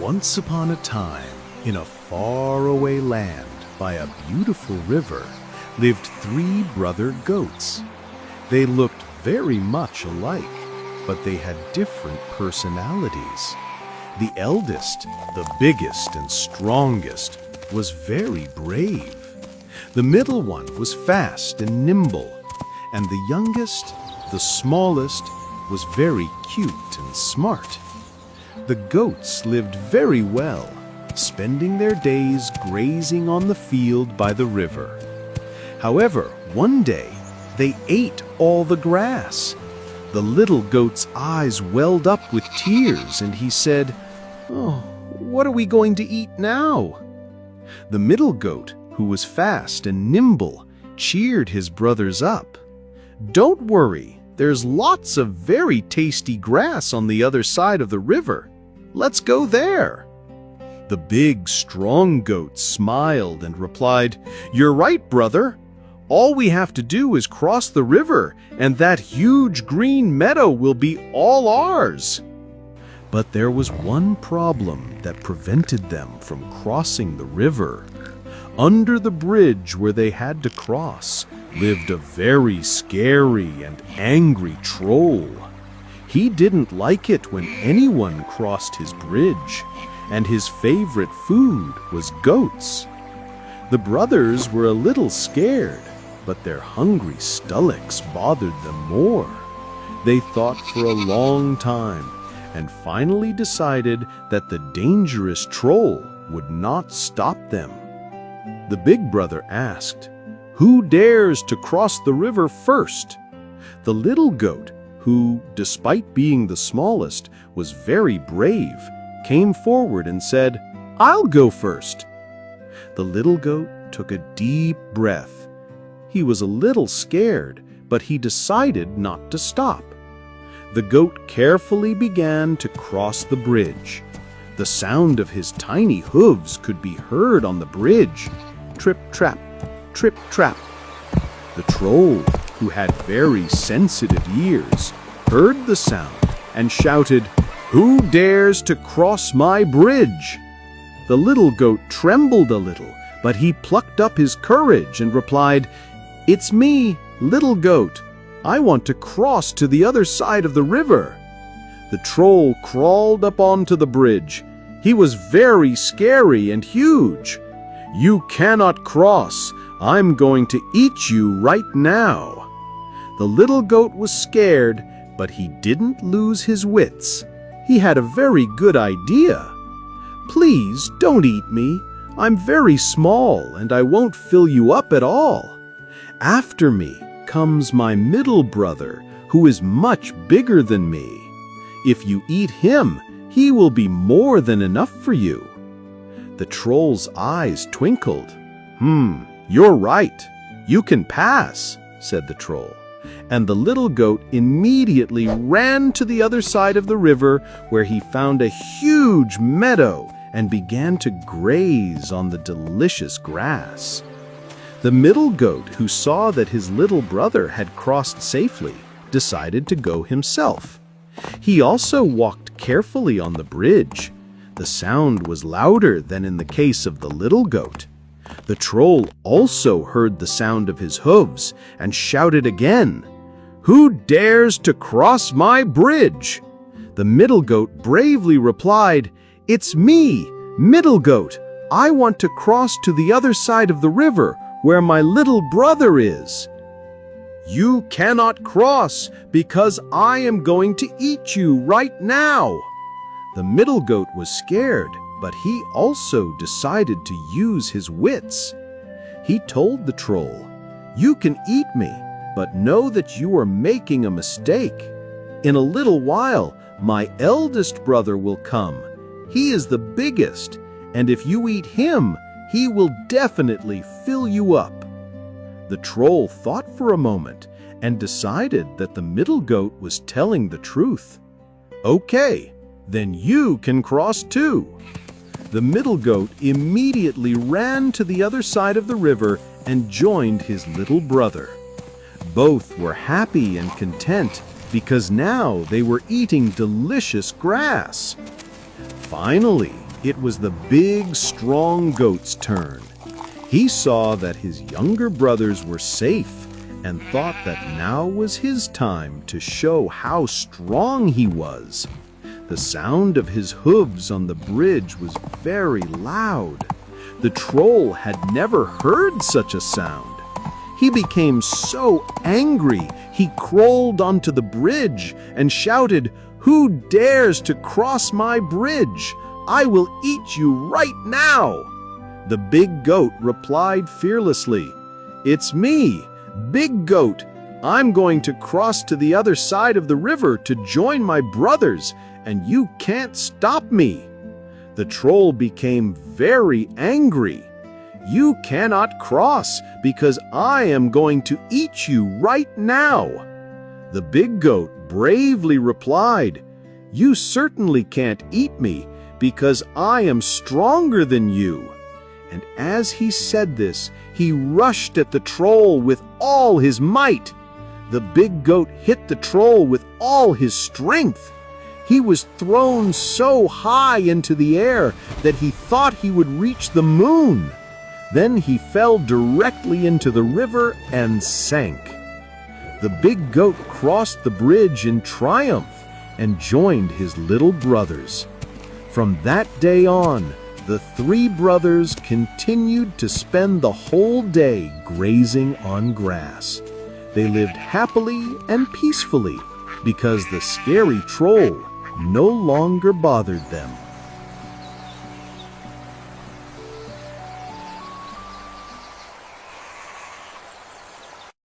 Once upon a time, in a faraway land by a beautiful river, lived three brother goats. They looked very much alike, but they had different personalities. The eldest, the biggest and strongest, was very brave. The middle one was fast and nimble, and the youngest, the smallest, was very cute and smart. The goats lived very well, spending their days grazing on the field by the river. However, one day, they ate all the grass. The little goat's eyes welled up with tears, and he said, "Oh, what are we going to eat now?" The middle goat, who was fast and nimble, cheered his brothers up. "Don't worry, there's lots of very tasty grass on the other side of the river. Let's go there." The big, strong goat smiled and replied, "You're right, brother. All we have to do is cross the river, and that huge green meadow will be all ours." But there was one problem that prevented them from crossing the river. Under the bridge where they had to cross lived a very scary and angry troll. He didn't like it when anyone crossed his bridge, and his favorite food was goats. The brothers were a little scared, but their hungry stomachs bothered them more. They thought for a long time and finally decided that the dangerous troll would not stop them. The big brother asked, "Who dares to cross the river first?" The little goat, who, despite being the smallest, was very brave, came forward and said, "I'll go first." The little goat took a deep breath. He was a little scared, but he decided not to stop. The goat carefully began to cross the bridge. The sound of his tiny hooves could be heard on the bridge. Trip-trap, trip-trap. The troll, who had very sensitive ears, heard the sound and shouted, "Who dares to cross my bridge?" The little goat trembled a little, but he plucked up his courage and replied, "It's me, little goat. I want to cross to the other side of the river." The troll crawled up onto the bridge. He was very scary and huge. "You cannot cross. I'm going to eat you right now." The little goat was scared, but he didn't lose his wits. He had a very good idea. "Please don't eat me. I'm very small and I won't fill you up at all. After me comes my middle brother, who is much bigger than me. If you eat him, he will be more than enough for you." The troll's eyes twinkled. You're right. You can pass," said the troll. And the little goat immediately ran to the other side of the river, where he found a huge meadow and began to graze on the delicious grass. The middle goat, who saw that his little brother had crossed safely, decided to go himself. He also walked carefully on the bridge. The sound was louder than in the case of the little goat. The troll also heard the sound of his hooves and shouted again, "Who dares to cross my bridge?" The middle goat bravely replied, "It's me, middle goat. I want to cross to the other side of the river where my little brother is." "You cannot cross because I am going to eat you right now." The middle goat was scared, but he also decided to use his wits. He told the troll, "You can eat me, but know that you are making a mistake. In a little while, my eldest brother will come. He is the biggest, and if you eat him, he will definitely fill you up." The troll thought for a moment and decided that the middle goat was telling the truth. "Okay, then you can cross too." The middle goat immediately ran to the other side of the river and joined his little brother. Both were happy and content because now they were eating delicious grass. Finally, It was the big, strong goat's turn. He saw that his younger brothers were safe and thought that now was his time to show how strong he was. The sound of his hooves on the bridge was very loud. The troll had never heard such a sound. He became so angry, he crawled onto the bridge and shouted, "Who dares to cross my bridge? I will eat you right now!" The big goat replied fearlessly, "It's me, Big Goat. I'm going to cross to the other side of the river to join my brothers, and you can't stop me." The troll became very angry. "You cannot cross because I am going to eat you right now." The big goat bravely replied, "You certainly can't eat me because I am stronger than you." And as he said this, he rushed at the troll with all his might. The big goat hit the troll with all his strength. He was thrown so high into the air that he thought he would reach the moon. Then he fell directly into the river and sank. The big goat crossed the bridge in triumph and joined his little brothers. From that day on, the three brothers continued to spend the whole day grazing on grass. They lived happily and peacefully because the scary troll no longer bothered them.